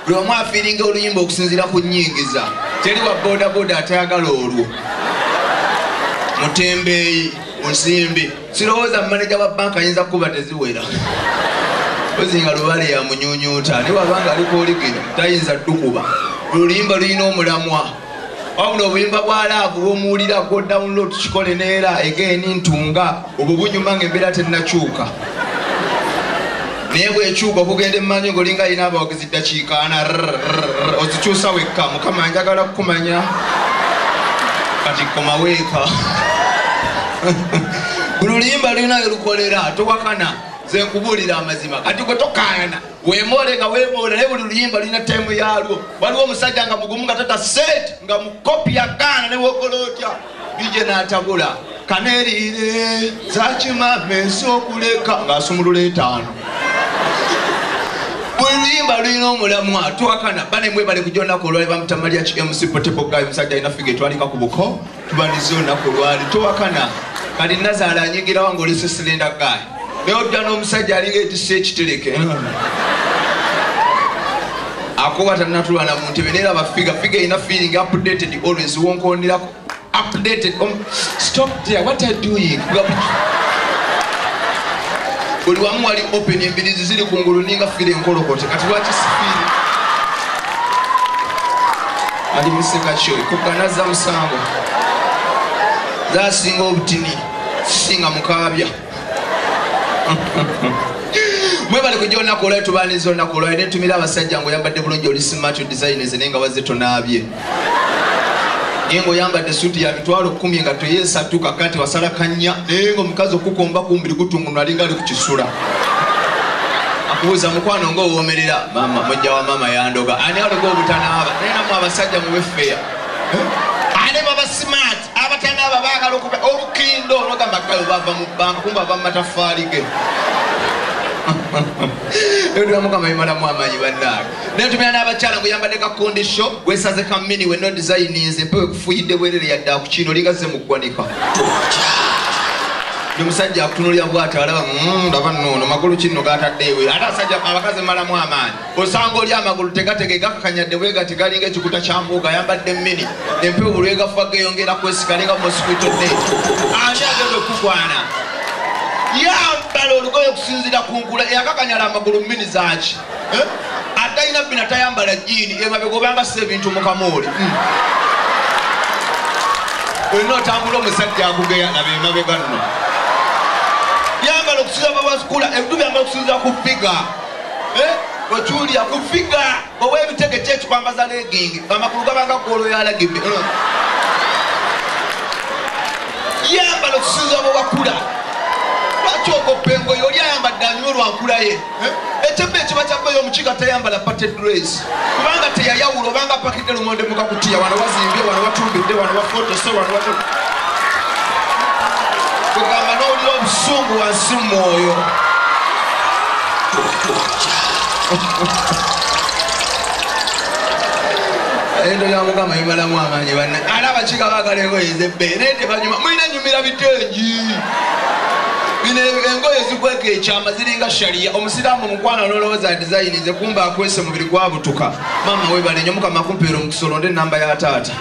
buli omu afiiringa oluyimba okusinziira ku nnyingiza. Teri wa bodaboda atayagala olwo. Mutembeeyi, Musimbi. Sirowooza maneja wa banka ayinza kuba teziwera. Ozinga lubale ya munyunyuuta. Ne wabanga aliko oligino tayinza ddukuba. Oluyimba lulina omulamwa. Wabula obuyimba bwa laavu bw'omuwulira go download kikole neera again ntunga obwo bunyuma ng'embeera tennakyuka. Naye bw'ekyuka okugenda emmanyi ng'olinga alina abawagizi ddakiika ana ozikyusa wekka. Mukama njagala kukumanya kati komaweeka. Buli luyimba lulina lukolera towakana. Ze nkubuulira amazima kati gwe tokaana weemole nga weemoola naye buli luyimba lulina taimu yaalwo. Waliwo omusajja nga mugumu nga tata set nga mukopi yagaana ne wokola otya bije n'atabula kaneeriire zakimama ensi okuleka ng'asumulula 5. Buli luyimba lulina omulamwa twakana bane mwebale kujja olunaku olwali bamutamalya MC Potable Guy omusajja alina figa etwalika ku buko tubaniza olunaku olwali twakana kati Nazaala anyigira wange oli Cylinder Guy. Naye odda n'omusajja alinga etisse ekitereke akuba tannatulwa na mu ntebe neeraba figa erina feeling updated always wonkondirako updated stop there what are you doing. Buli wamu wali open embirizi ziri ku ngulu ninga fire enkolokote kati lwaki sifiiri ali miseka kyo kukanaza musango zasinga obutini singa mukaabya. Mwebale kujja olunaku olwali tubaaniza olunaku olwali ne ntumira abasajja ng'oyambadde bulungi oli smart designers naye nga wazze tonaabye. Naye ng'oyambadde suuti ya $10,000 nga toyeesatu kakati wasala kannya naye ng'omukazi okukomba kumbiri kutunguno alinga ali ku kisula. Akubuuza mukwano ng'owoomerera mama mujja wa mama yandoga ani aloga obutanaaba naye namwe abasajja muweffeya. Ane baba smart abatanaaba baagala okuba olukindo nogamba kayo bava mu banka kumba bava mu mataffaali ge. Ndio mukama imalamu amanyi bannange. Ne tumira n'abakyala ng'oyambadde ka kondisho weesaze ka mini we no designs empewe kufuyidde bwerere yadde akukiino ligazze mu ggwanika. Ndi musajja akutunulira bw'ati alaba ndaba nnono magulu kinno gaatadde ewe ate asajja abakazi malamu amaanyi osanga oli amagulu tegatege gakakanyadde bwe gati galinga ekikuta kya mbuga ayambadde mini empewo bulwegafuba geeyongera kwesika linga mosquito net ani agenda okugwana yambala olugoye okusinzira ku nkula eyakakanyala amagulu mini zaaki atalina bina tayambala jiini emabega obanga si ebintu mukamooli olina otambula omusajja akugeya naba emabega nno yambala okusinza babasukula ebitu byambala okusinza ku figa okyulya ku figa ow'ebitege kyekikwambaza legingi amakulu gabanga golo yalagibbe yambala okusinza bwebakula lwaki ogopengo yoli ayambadde anywa olwankula ye ekyebba ekiba kyabbeyo omukiga tayambala pated dress kubanga teyayawula obanga apakidde lumonde mukakutiya wano wazimbye wano watumbidde wano wafotose wano kugamba n'olira obusungu wansi mwoyo. Endo ya mukama imalamu amanyi banne ala abakiga baagala engoye ez'ebbeeyi naye tebanyuma mulina nyumira bitengi bino engoye zikweka ekyama ziringa shariya omusiraamu mukwana n'olowooza design ze kumba akwese mubiri gwabutuka mama webale nnyo mukama kumpeera omukisolo nde ennamba ya taata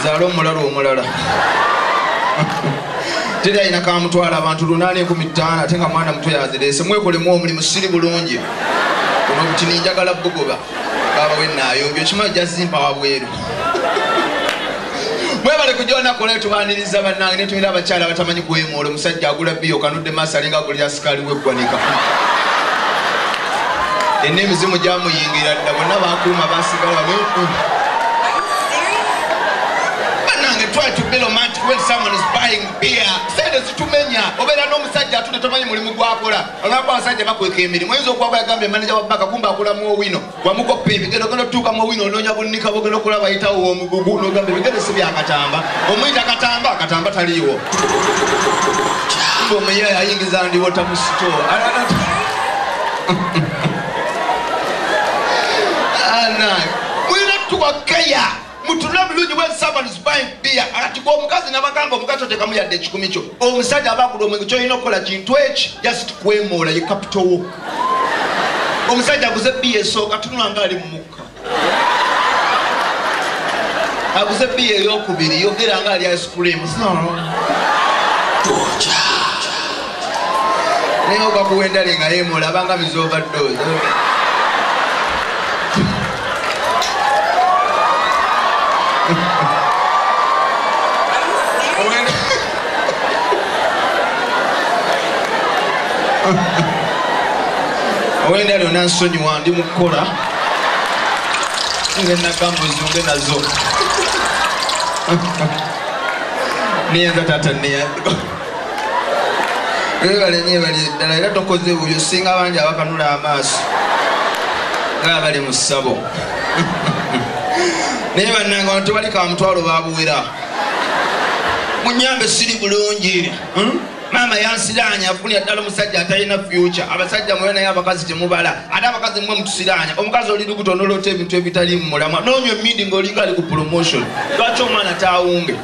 zaala omulala teri ayina kamutwala abantu 8,500 ate nga mwana muto yazireese mwekolemu omulimu siri bulungi kuno obutini njagala bugoba baba wenaayombyo kimanyi jazimpa wabweru mwebale kujja olunaku olwali tubaaniriza bannange ne tumira abakyala batamanyi kwemoola omusajja agula biyo kanudde maaso alinga agulira sikaali weggwanika ennimi zimu gyamuyingira dda bonna bakuuma basigala try to be romantic when someone is buying beer. Say this to menya. Obera no musajja atude tomanyi mulimu gwakola. Olaba abasajja bakweka emirimu. Oyinza okuba yagambye manager wa baka kumba akola mu owino. Wamuko pipi gendo tuuka mu owino ononya bunnika bogenda okulaba yitawo omugugu n'ogambye bigende si byakatamba. Omuyita katamba taliiwo. Mbo omuyaaya ayingiza ndi wota mu store. Mulina tuwakaya. Mutuna bulungi when someone is buying beer ati ko omukazi nabagamba omukazi otekamu yadde 10 kyo omusajja abagula omwenge kyolina okukola kintu eki just kwemoola ye capital wo omusajja aguze bbiya esooka tunula nga ali mu mukka aguze bbiya eyokubiri yogera nga ali ice cream naye ogakuwa endale nga yemola abanga mizoverdose owendali onansonyiwa ndi mukukola ngenagamba ozunge nazo niyenza tata nyebale ddala era tokoze buyo singa bangi abakanula amaaso nga bali mu ssabo naye bannanga wano tewali kamutwalo babuwera munyambe siri bulungi maama yansiranya afunira ddala omusajja atalina future abasajja mwe naye abakazi temubala ate abakazi mwe mutusiranya omukazi oli lubuto nolota ebintu ebitali mu mulamwa noonywa emmindi ng'olinga ali ku promotion lwaki omwana taawunge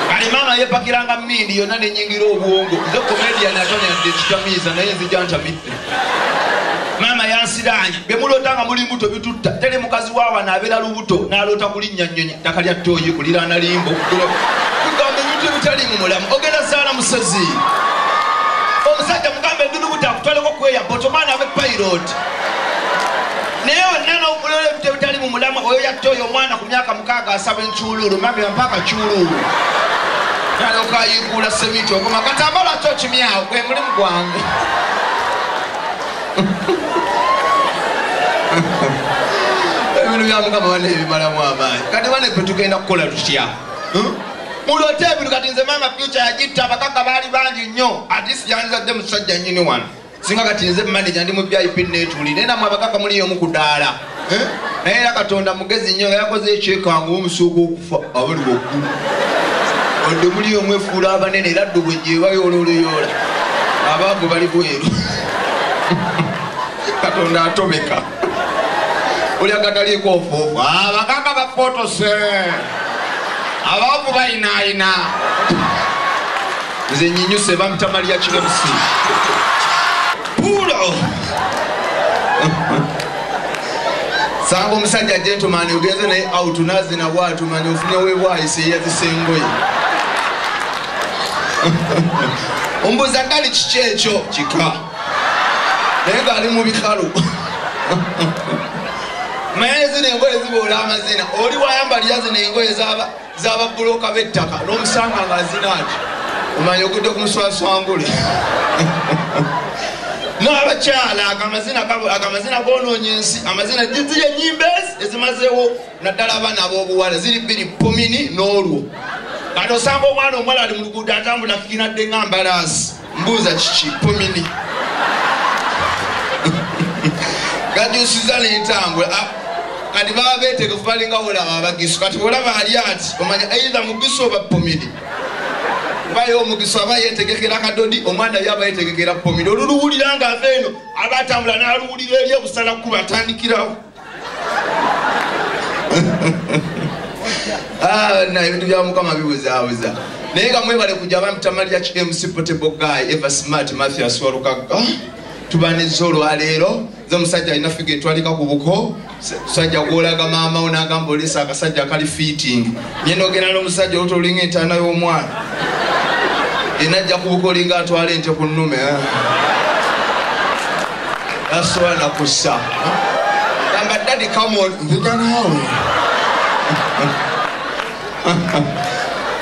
kale maama yepakiranga mmindi yonna nenyingira obwongo nze comedian atone yadde ekitamiiza naye nzija ntamidde maama yansiranya bye mulotanga muli mbuto bitutta tere mukazi wawana abeera lubuto n'alota kulinnya nnyonyi ttaka lya ttooyi kuliraana limbo kugamba ebintu ebitali mu mulamu ogenda saala musozi omusajja mugamba endulubuto akutwaleko kweya botomana abe pilot naye wannana okulola ebintu ebitali mu mulamu oyo yattooyi omwana ku myaka 6 asaba encuuluulu mambira mpaka cuuluulu nalyoka ayikuula semiti okoma katambala kyo kimyawo gwe mulimu gwange ebintu bya mukama wane ebimalamu amaanyi kati bane pe tugenda kukola tutya mulote ebintu kati nze maama future yagitta abakaka baali bangi nnyo atisi yanzadde musajja nnyini wano singa kati nze manager ndi mu VIP netuuli naye namwe abakaka muliyo omu ku ddaala naye era katonda mugezi nnyo nga yakoze ekyekangu omusuuka okufa abali waggulu odde muliyo omwefuula abanene era ddu bwe gye bayooloolayoola abaavu bali bweru katonda atobeka oli agataliiko ofoofu abakaka bafotose abaavu bayinaayina nze nyinyuse bamutamalya kiremusi pulo sanga omusajja gentleman ogenze naye out nazina bwatumanya ofunye webwayise eyazisengoye ombuza gali kiki ekyo kika naye ngaali mu bikalu naye zino engoye ziboola amazina oli wayambalira zino engoye z'ababuloka b'ettaka n'omusanga ng'azina ati omanya ogudde ku muswaswangule n'abakyala agamazina goonoonya ensi amazina ziri ennyimba ezimazeewo naddala abaana ab'obuwala ziri 2 pomini n'olwo kati osanga omwana omuwala ali mu luguudo atambula kikinadde nga mbalaasi mbuuza kiki pomini gajusiza n'entambula kati baba beetegefu balinga olaba abagisu kati olaba ali ati omanya eitha mugisu oba pomini bayo omugisu aba yeetegekera kadodi omwana yo aba yeetegekera pomini oluluwulira nga ava eno aba atambula n'aluwulira eri obusala kuba atandikirawo naye ebintu bya mukama bibuzaabuza naye nga mwebale kujja bamutamalira MC Portable Guy Eva Smart Mathias Walukaga tubaniza olwaleero nze omusajja alina figa etwalika ku buko musajja gwolaga maama wo n'agamba olesa akasajja akali fitting nyenda ogenda n'omusajja oluto olinga entaana y'omwana enajja ku buko olinga atwala ente ku nnume asobola nakussa gamba daddy come on nzija naawe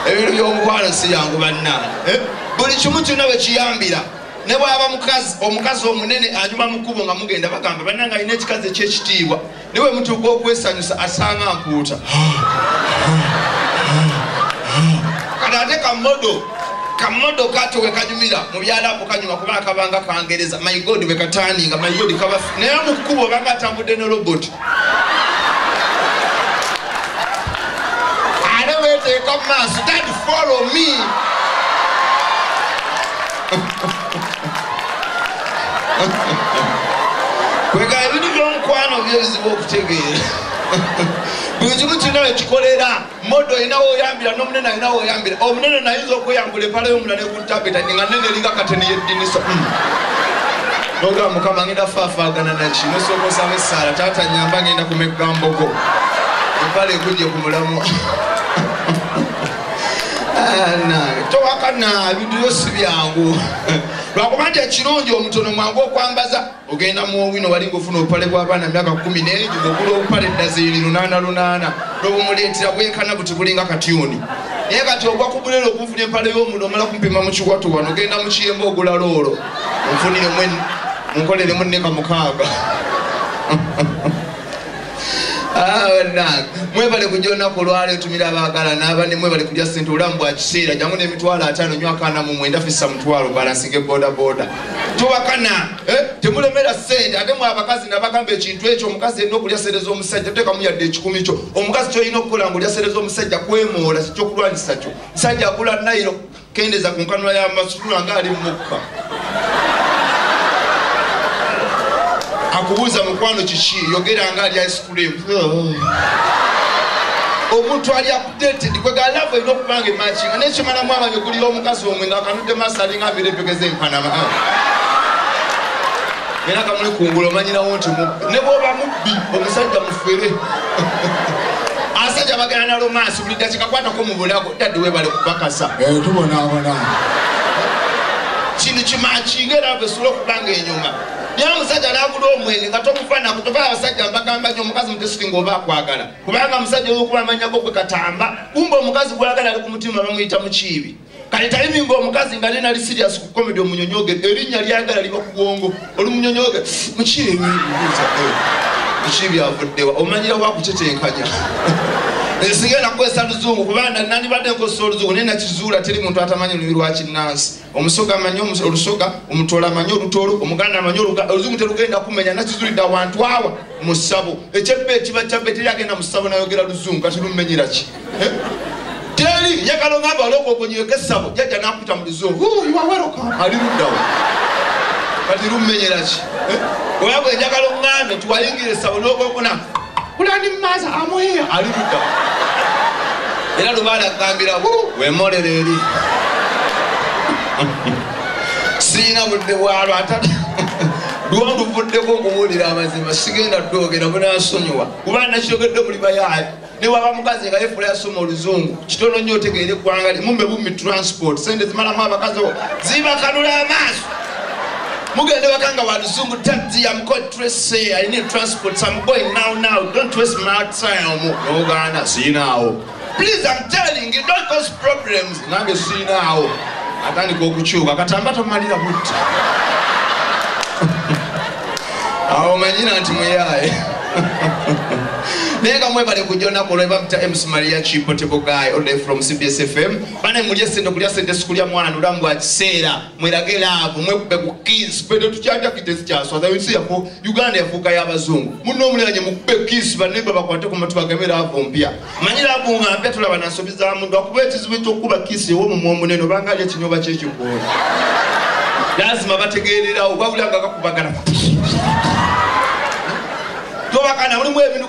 ebintu by'omukwano si yangu bannange buli kimu kyonna bwe kiyambira ne bwaba omukazi omunene anyuma mukubo nga mugenda bagamba bannange alina ekikazi ekyekitiibwa niwe mutuuka okwesanyusa asanga mpuuta kati ate kamodo kato we kanyumira mu byalapo kanyuma kuba akabanga kangereza my god we kataninga my god kaba naye mukubo banga atambudde ne robot take up mass that follow me kwega ebintu by'omukwano byebizibu okutegeera buli kimu kirina ekikolera modo erinawo oyambira n'omunene alinawo oyambira omunene nayinza okweyambula empala y'omulala ekuntapeta nga nene eringa kateni yeddinisa Noga mukama ngenda fafaagana na kino soko sawe sala tata nyamba ngenda kumegamboko. Mpale kuje kumulamu. Towakana bidiyo sibyangu. Lwakumanja ekirungi omutono mwangu okwambaza ogenda mu wino walinga ofuna opale bw'abaana myaka 14 ng'ogula opale ddazini 8 n'obumuleetera bwenkana buti bulinga katyuni. Naye kati ogwa ku bulero okunfuna empale y'omuntu omala kumpima mu kiwato wano ogenda mu kiyemba ogula loolo onfunire munkoleremu nneka 6. Mwebale kujona kulwale tumira abagala n'abane mwebale kujja sente olamu bwa kiseera jangu n'emitwalo 5 nywakana mu mwenda fissa mutwalo balansinge boda boda tubakana temulemera sente ate mwa abakazi nabagamba ekintu ekyo omukazi yenna okulya sente z'omusajja teka muyadde ekikumi kyo omukazi kyolina okukola ng'olya sente z'omusajja kwemoola sikyokulwanyisa kyo musajja agula nayiro kendeza ku nkanula y'amasutula ng'ali mukka akubuuza mukwano kiki yogera ngali ice cream omuntu ali updated kwega love ino kubanga matching n'ekimala mwama nyogulira omukazi omwe nga kanudde masali nga birepekeze empanama era kamuli kungula omanyirawo nti ne bw'oba mubbi omusajja mufere asajja bagenda na romance buli dakiika kwatako mu bulago dadde weebale kubakasa tubonaabona kino kimakinga era besobola okubanga enyuma Nyamu musajja n'agula omwenge nga tomufana kutoba abasajja mbagamba nyo omukazi mutesitinga oba akwagala kubanga musajja okuba amanya go katamba kumba omukazi gwagala ali ku mutima bamuyita mukiibi kale tayiminga omukazi nga nena ali serious ku comedy omunyonyoge erinnya lyagala liba ku bwongo oli munyonyoge mukiibi mukiibi avuddewa omanyira wa kutetenkanya Sigena kwesa luzungu kubanda nani bade nkoso luzungu nena kizuula teri muntu atamanyi olubiri lwa kinnansi omusoga amanyo olusoga omutola amanyo olutolo omuganda amanyo oluzungu terugenda kumenya nakizulidde awantu awa mu ssabo ekyebbe kiba kyabbe teri agenda mu ssabo nayogera luzungu kati lumenyera ki teri njagala ngamba oloko okonyoke essabo jjajja n'akuta mu luzungu you are welcome ali luddawo kati lumenyera ki oyagwe njagala ngambe tuwayingira essabo n'okokona Kulani maza amoya aliruka. Era lubala kambira wemolere eri. Sina budde walo atata. Duwandu budde ko kumulira amazima sigenda dogera buna asonyiwa. Kubana kyogedde muli bayaye. Ne waba mukazi nga yefula yasoma oluzungu. Kitono nnyo otegeere kwangali mumbe bumi transport. Sente zimala mwa bakazi ziba kanula amaso. Mugende wakanga waluzungu taxi I'm called Tracy I need transport so I'm going now don't waste my time Ogana see now please I'm telling you don't cause problems nange see now atani kokuchuka katambata malira buti awo manyina nti muyaye Nega mwebale kujona koleba mta MC Maria Chipotebo guy all day from CBS FM. Bana mulye sendo kulya sende sikulia mwana nulambu atisera. Mwiragela hapo mwekube ku kiss pedo tuchanja kitesi cha so that we hapo Uganda yafuka y'abazungu. Muno mulanye mukube kiss baneba bakwate ku matu bagamera hapo mpya. Manyira hapo ngapya tulaba nasobiza mundu akubeti zibito kuba kiss wo mu muneno bangalye kinyoba checho ko. Lazima bategerera okwagulanga kakubagana. Tobakana mulimu ebintu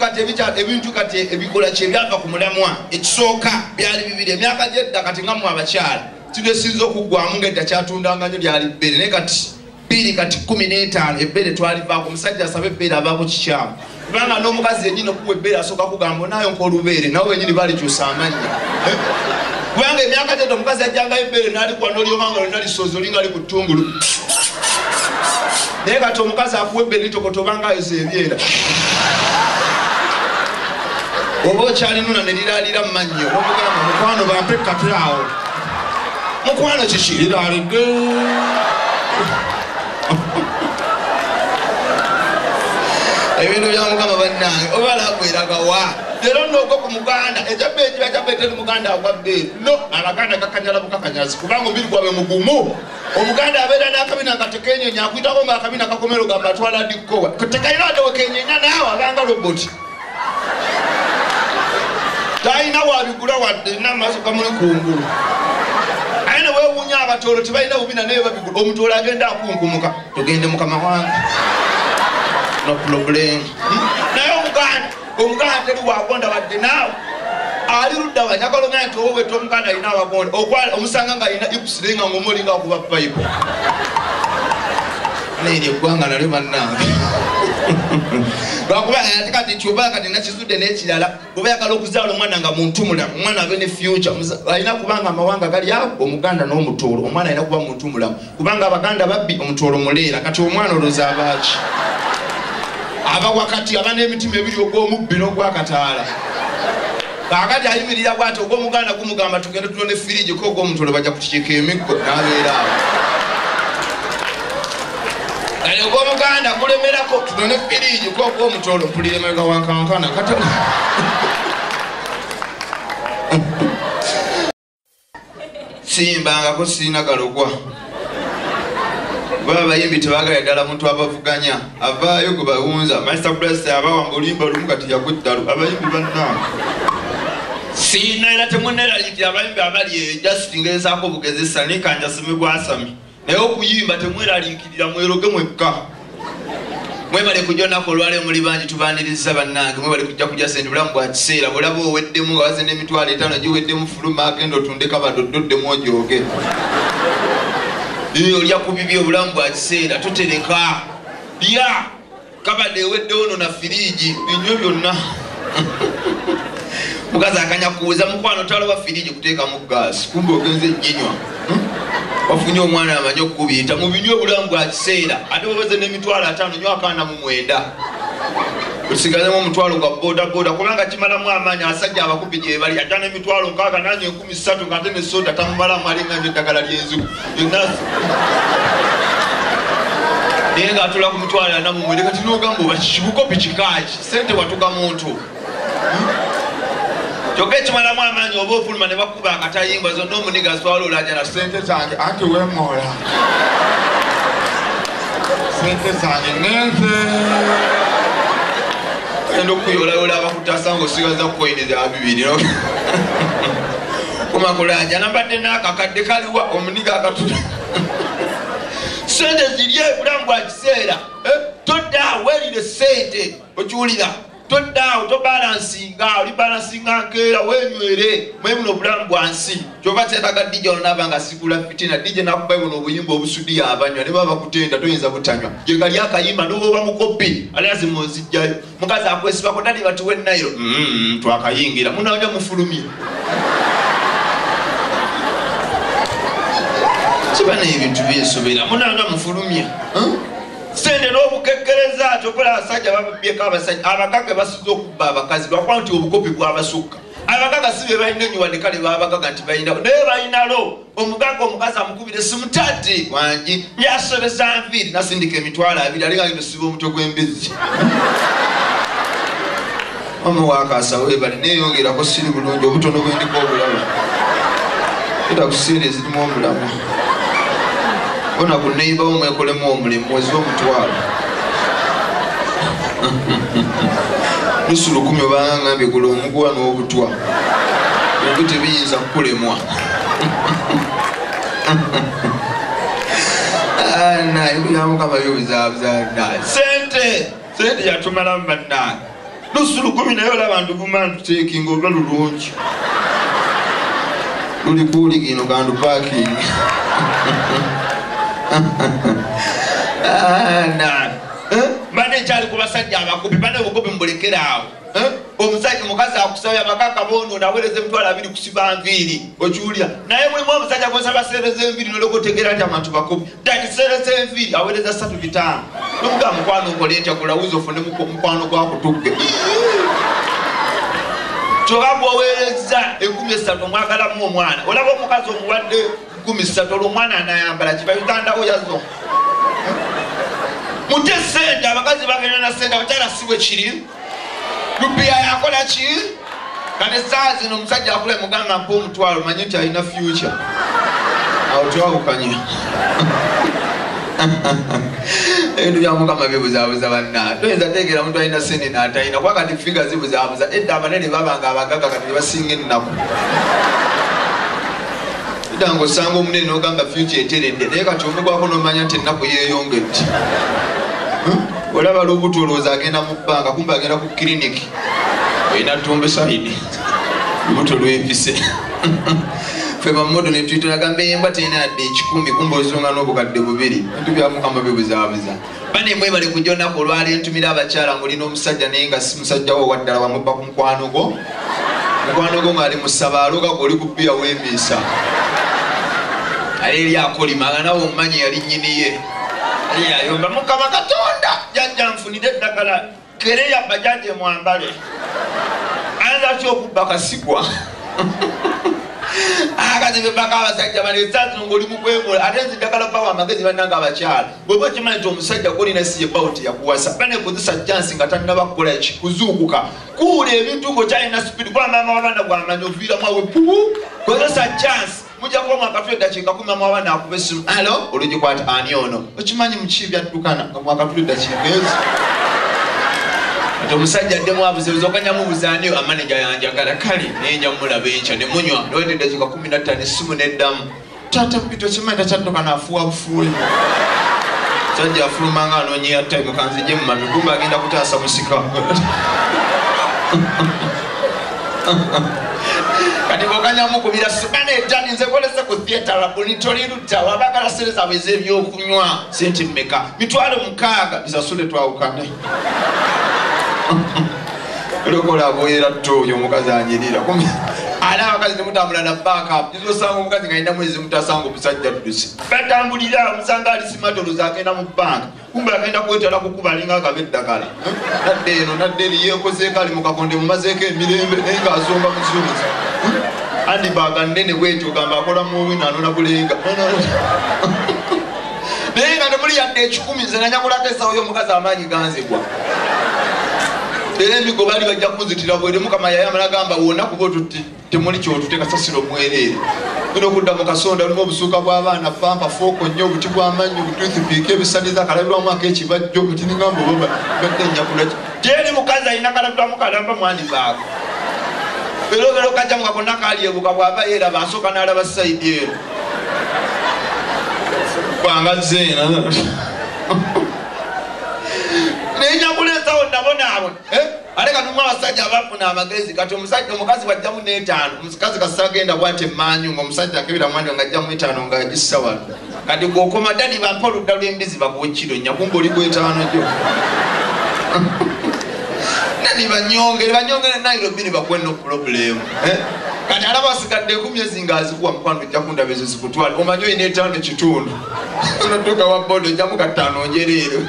kati ebikola kyebyava ku mulamwa ekisooka byali bibiri emyaka gyedda kati nga mu abakyala tunesinza okuggwamu ng'edda kyatundanga nyo lyali bbere naye kati 2 kati 15 ebbere twalivaako omusajja asaba ebbere abaako kikyamu kubanga n'omukazi yennyini okuwa ebbere asooka kugamba nayo nk'olubeere nawe wenyini balikyusa amannya kubanga emyaka gyedda omukazi ajjangayo ebbere n'alikuwa n'olyomanga lonna lisoozi olinga ali ku ttungulu naye kati omukazi akuwa ebbere litokotobanga ayoza ebyera oba okyalinuna ne liraalira mu mannyo n'omugamba mukwano bampe katulawo mukwano kiki liraalidde ebintu bya mukama bannange oba lagweraga wa leero n'ogwa ku muganda ekyabbe ekiba kyabbeeteri muganda agwa bbeeru no abaganda kakanyala bukakanyazi kubanga omubiri gwabe mugumu omuganda abeera n'akabina nga tekenyenya akuyitako ng'akabina kakomero gamba atwala dikkowa tekalina wadde wekenyenya naawe abanga roboti talina wabigula wadde n'amaaso gamuli kungulu aye ne weewuunya abatoolo tebalina bubina naye babigula omutoolo agenda akunkumuka tugende mukama wange no problem naye omuganda teri wagonda wadde naawe ali ludda wanyagala nga nti owe tomuganda alina abagonda omusanga nga alina ipusire nga ng'omulinga okuba payipo neri eggwanga nalyo bannange lwakuba ate kati kyuba kati nakizudde n'ekirala oba yagala okuzaala omwana nga muntu mulamu omwana abe ne future alina kubanga amawanga gali awo omuganda n'omutoolo omwana alina kuba muntu mulamu kubanga abaganda babbi omutoolo muleera kati omwana olooza abaaki aba wakati aba n'emitima ebiri ogw'omubbi n'ogwakataala kakati ayimirira bwati ogw'omuganda gumugamba tugende tulone firiji ko ogw'omutoolo bajja kukikiika emiggo n'abeera awo kale ogw'omuganda gulemerako tulone firiji ko ogw'omutoolo mpulire emabega wankankana katono simbangako sirina galogwa baba bayimbi tebagala ddala muntu abavuganya avaayo gwe bawunza Master Bless abawamba olimba lumu kati yaguddalu abayimbi bannange sina era temuneraliikira abayimbi abali just ngezaako bugezesa nikanja simibwasami naye okuyimba temweraliikirira mweroge mwekka mwebale kujja olunaku olwaleero muli bangi tubaaniriza bannange mwebale kujja kujja sente bulamu bwa kiseera bwolaba oweddemu nga waze n'emitwalo 5 giweddemu fuluma agenda otundeko abadododdemu ojooge olya ku bibi obulamu bwa kiseera totereka lya kabadde eweddewo no na firiji binywe byonna mukazi akanya kuweza mukwano taloba firiji kuteekamu gaasi kumbe ogenze ejjinywa wafunye omwana amanyi okukubiyita mu binywe obulamu bwa kiseera ate waweze n'emitwalo 5 nywa akaana mu 9 osigazemu omutwalo gwa bodaboda kubanga kimalamu amaanyi abasajja abakubi gye bali ajja n'emitwalo 6 nanye 13 ng'ate ne soda tamumalamu alinga eddagala ly'enziku naye ng'atula ku mitwalo 4 mu mwere kati n'ogamba oba kibukopi kikaaki sente watuga muntu kyokka ekimalamu amaanyi oba ofuluma ne bakuba akatayimba zonna omuniga aswala olaja na sente zange anti wemoola sente zange nenze enda okuyolayola abakutasa ng'osigaza kukoyineza abibiri kumakulaja nambadde n'akakadde kaliwa omuniga akatula sente zirye bulamu bwa kiseera toddaawo weerire sente okiwulira toddaawo tobalansinga oli balansinga nkeera wenywere mwe buno obulamu bwa nsi kyoba kyetaga dija olonaba nga sigula fitina dija nakubaye buno obuyimba obusudi abanywa ne baba bakutenda toyinza butanywa gyegali akayimba noba mukopi alazimu onzijjayo mukazi akwesibako dali batuwe nairo twakayingira munawunya mufulumye kiba n'ebintu byensobera munawunya mufulumye sente n'obukekkereza kyokola abasajja babyeko abasajja abagaga basize okubba abakazi lwakuba nti obukopi bwabasukka abagaga si be balina ennyo wadde kale babagaga nti balinawo naye balinalo omugaga omukazi amukubire simutadde wangi yasobeza nviiri nasindika emitwalo 2 alinga ngino siba omutwe gw'embizzi omuwaakaasa webale neeyongerako siri bulungi obutono bwendiko obulaba era ku sente zirimu omulamu bona kuneibawo mwekolemu omulimu mwezi w'omutwalo lusulu 10 bangambye gula omuguwa n'obutwa ebyo tebiyinza kukulemwa ebyamukamma byobuzaabuzaana sente yatumalamu bannange lusulu 10 naye olaba nduvuma ntuteekinga olwa lulungi luli kuuligino gandu paakingi mbadde nkyali ku basajja abakubi bane obukubi mubulekerawo omusajja mukazi akusabye abakaka bonoona aweereza emitwalo 2 kusiba nviiri okiwulira naye mulimu omusajja gwosaba seereza enviiri noloka otegeera nti abantu bakubi dati seereza enviiri aweereza 3-5 nomuga mukwano okole ntya kulawuza ofune mukwano gwakutugge kyoka gwoweereza 13 omwagalamu omwana olaba omukazi omuwadde 13 olwomwana anayambala kiba ugandawo yazo mute sente abakazi bagenda na sente abakyala siwe kiri lupiya yakola ki kane saa zino omusajja akula muganga mpa omutwalo manye nti alina future awo twawukanye ebintu byamukama bibuzaabuza bannaa toyinza tegeera muntu alina sente n'atalina kuba kati figa zibuzaabuza edda abanene babanga abagaga kati nebasinga ennaku edda ng'osanga omunene n'ogamba future eteredde naye kati omugwako n'omanya nti ennaku yeeyongedde olaba lubuto olowooza agenda mu bbanga kumbe agenda ku kiriniki olina tumbe saidi lubuto lwempise feba modo ne twitira gambe yemba tena yadde 10 kumbe ozonga n'obukadde 2 bintu bya mukama bibuzaabuza bane mwe bali kujona ko lwali entumira abakyala ngulina omusajja naye nga si musajja wo waddala wamubba ku mukwano gwo ng'ali musaba aloga goli ku bbiya weemiisa ali akolima nawe omumanyi yali nnyiniye ayomba mukama katonda jajja nfunire eddagala kereya bajaje mwambale anza ki okubba kasigwa akazibe baka abasajja banesatu ngoli mukwemola ate nzidagala bawa amagezi bannanga abakyala bweba kimanyi nti omusajja golina siye bawuti yakuwasa bane kozesa chansi nga tannaba kukola kuzuukuka kuula ebintu ng'okyalina speed kuba maama w'abaana gwamanyi oviiramu awe pubu kozesa chansi mujja kuba mwakatula eddakiika 10 maama w'abaana akuba essimu alo olugikwata ani ono okimanyi muki byaddukana nga mwakatula eddakiika ezo omusajja addemu abuzebuza okanyamubuzaaniyo amaneja yanjagala kale nenja mulaba enkya ne munywa nowedde eddakiika 15 essimu neddamu taata mpito kimanyi takyadduka naafuwa bufuule sajja afulumanga anoonyeya time kanzije mu matu kumbe agenda kutaasa musika kati bokanyamukubira sibana eddani nze kolese ku theatre laboratory lutta wabagala sente zaabwe ez'ebyokunywa sente mmeka 60,000 bisasule twawukane lokola boyera toyo omukazi anyirira kumbe ala abakazi temutambula na backup izosanga omukazi nga alina mwezi mutasanga omusajja tudusi batambulira omusanga ali simatoloza agenda mu banka kumbe agenda kwetala kukuba alinga akabe eddagala nadde eno nadde eri yeekozeeko ali mu kakonde mumazeeko emirembe naye ng'asonga muzunzi andi baga nnene bwetyo gamba akola muwina anona bulenga naye nga temuli yadde 10 nze nanyakulako esawo y'omukazi amaanyi ganzigwa era emigo bali bajja kunzitira bwere mukama yayamala gamba wonna kuba otutti temuli kyotuteka sasiro mwereere ino okudda mu kasonda olimu obusuuka bw'abaana pampa fooko nnyo obuti bw'amannyo obutwithipiika ebisaniza akalabirwamu ak'ekibajjo kutiningamba oba badde nyakulaki tyeri mukazi alina kalabirwamu kalamba mwandi baako berobero kajja mukakonna kalyebuka bw'aba yeeraba asooka n'alaba sayidi eno kwanga zeena nenyakuleesawo nabo aleka numu abasajja abafuna amagezi kati omusajja omukazi wajjamu n'5 omukazi kasagenda bwate emanyu ng'omusajja akebera mwandi ng'ajjamu 5 ng'agissa wano kati gw'okoma ddali bampa oludda lw'embizi bakuwa ekiro nyakumba oli gw'etaano gyo nani banyongere Nairobi ne bakuwe no problem kati alaba basigadde 10 ezinga azikuwa mukwano ojja kundaba ezo zikutwala omanyi oyina 5 ekitundu onotuuka wa bodo ojjamu 5 onjereero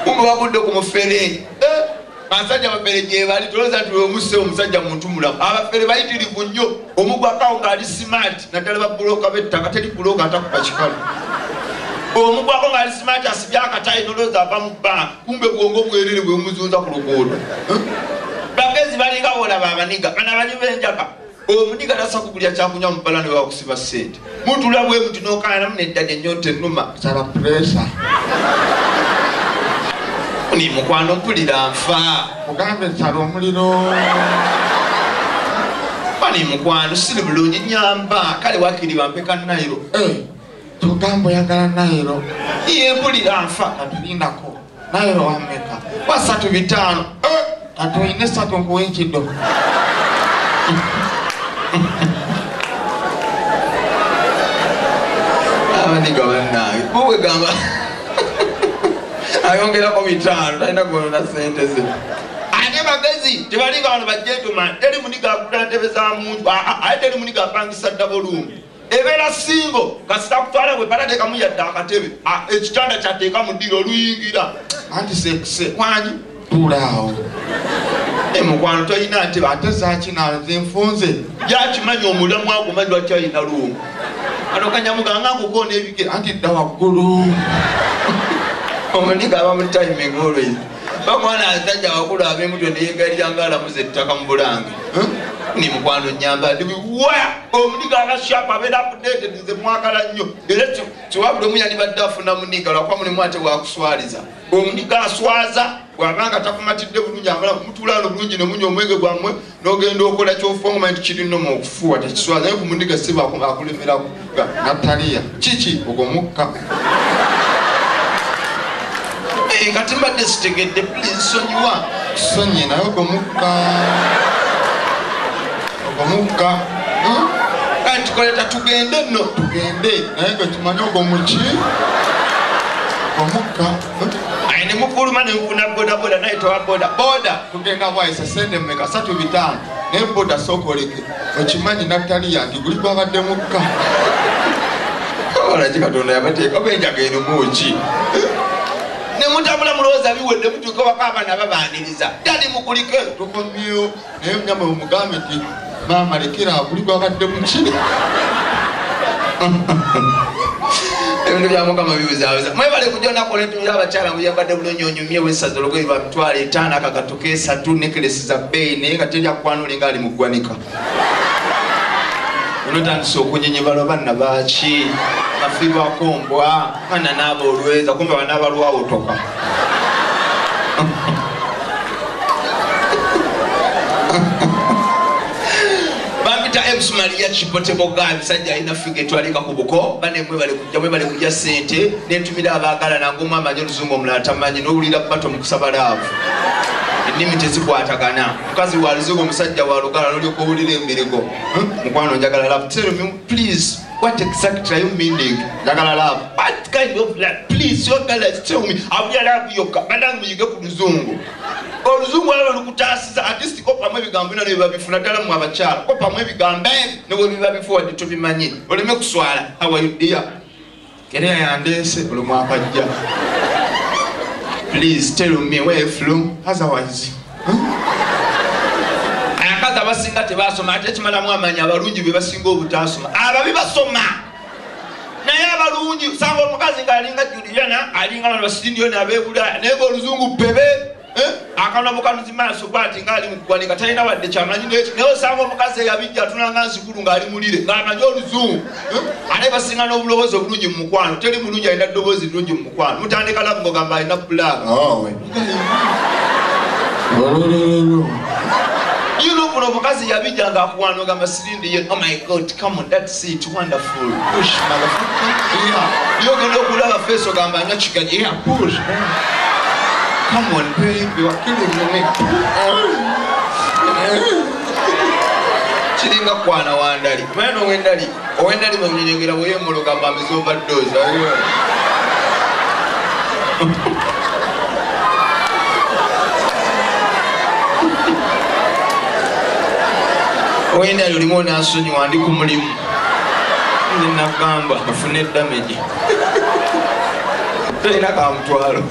kumbe wagudde ku mufere basajja abafere gye bali tolooza nti weomuse omusajja muntu mulamu abafere bayitirivu nnyo omugwakawo ng'ali smart naddala babuloka b'ettaka teri buloka atakuba kikalu omugwako ng'ali smart asibye akatayi nolooza ava mu banka kumbe bwongo bwerere bwemuzunza ku luguudo bagezi balinga olaba abaniga bana bali b'enjaka omuniga tasakugulya kyakunywa mu bbala ne bakusiba ssente mutula bwe muti n'okaanamu neddala ennyonta ennuma sala pressure ni mukwano mpulira nfa mugambe nsala omuliro bani mukwano siri bulungi nyamba kale wakiri bampeka Nairo tugambo oyagala Nairo iye mpulira nfa katulindako Nairo wameka wasatu 5 katoyine 3 nkuwa ekido abaniga bannaye buwe gamba ayongerako 5 talina kuwona sente ze ate bagezi tebalinga bano bajentleman teri muniga akula ntebe za muntu aye teri muniga apangisa ddabolumu ebeera singo kasita kutwala bwe patateekamu yadde akatebe ekitanda kyateeka mu ddiro oluyingira anti sekise kwanyi tulaawo mukwano toyina ntebe ate zakinanze nfunze yakimanyi omulamu agumanyi lwaki ayina lumu atokanyamuganga nkukona ebigere anti dda waggulu omuniga aba mu timing always bakwana asajja wakulu ab'emutwe neyegalira ng'alamuza ettaka mu bulange ni mukwano nyamba ndibiwa omuniga akashapa abeera updated nze mwagala nnyo era kiwabula omu yali badde afuna muniga lwakuba mulimu ate wakuswaliza omuniga aswaza bw'abanga takumatidde bulungi amala mutulaano bulungi ne munywa omwenge gwammwe n'ogenda okola kyofongoma nti kiri nnomu okufuuwa tekiswaza naye ku muniga siba akulemerako nataliya kiki ogwomukka kati mbadde sitegedde please sonyiwa sonyi naye ogwomukka kati tukoleta tugende nno tugende naye nga kimanyi ogwo muki omukka ne mufuluma ne mufuna bodaboda naye towa boda tugenda bwayisa sente mmeka 35 naye boda sookoleke okimanyi Natalia nti guli gwabadde mukka olaki Katonda yabateeka benjaga eno muki ne mutabula mulowooza biwedde mutuuka waka abaana babaaniriza tali mukulike tukomyeyo naye mnyama omugambe nti maama lekera guli gwabadde muki ebintu bya Mukama bibuzaabuza mwebale kujona koletumira abakyala muyambadde bulungi onyumye w'essaza olugoye lwa mitwalo 5 akakatoke 3 nekelesi za bbeeyi naye nga terya kwanula nga ali mu ggwanika olwotandisa okunyenyebala banna baaki bafiibwako mbwa baana naaba olweza kumbe banaabalwawotoka bampita Ebusu Maria Kipoteboga bisajja alina figa etwalika ku buko bane mwe bali kujja ssente nentumira abaagala nangomu amanyi oluzungu omulala tamanyi n'owulira bato mu kusaba laavu ennimi tezikwatagana mukazi wa luzigo omusajja wa lugala n'olyoka owulira embirigo mukwano njagala laavu tell me please what exactly are you meaning njagala laavu what kind of love please your girl tell me awulira laavu yokka banange muyige ku luzungu oluzungu alwo lukutaasiza artist kopamu ebigambo bino ne babifuna ddala mu abakyala kopamu ebigambo ne bwe biba bifuwadde tubimanyi oleme kuswala how are you dear kereya yandeese olumwaka jja please tell me where you from otherwise akazi abasinga tebasoma ate kimalamu amanya abalungi be basinga obutasoma ababi basoma naye abalungi sanga omukazi ng'alinga Juliana alinga bano basindiyoni abeebulaya naye oluzungu bebe akalwa mukanuzi maaso bwati ng'ali mu ggwanika talina wadde kyamanyi naye osanga omukazi eyabijja atunanga nzikulu ng'ali mulire ng'amanyi oluzungu ate basinga n'obulowoozi obulungi mu mukwano teri mulungi alina ddoboozi ddungi mu mukwano mutandika labu ng'ogamba alina pulaga you know kuno omukazi yabijja ng'akuwaana ogamba sirindiye oh my god come on that's it wonderful push motherfucker yeah yogenda okulaba face ogamba anywa kigaji yeah push come on baby you're killing me kiringa kwana wandali kumanya owendali bwemunyenyegera bweyemula ogamba ameze overdose owendali olimu onansonyiwa ndi ku mulimu nenagamba afune damage tolina kamutwalo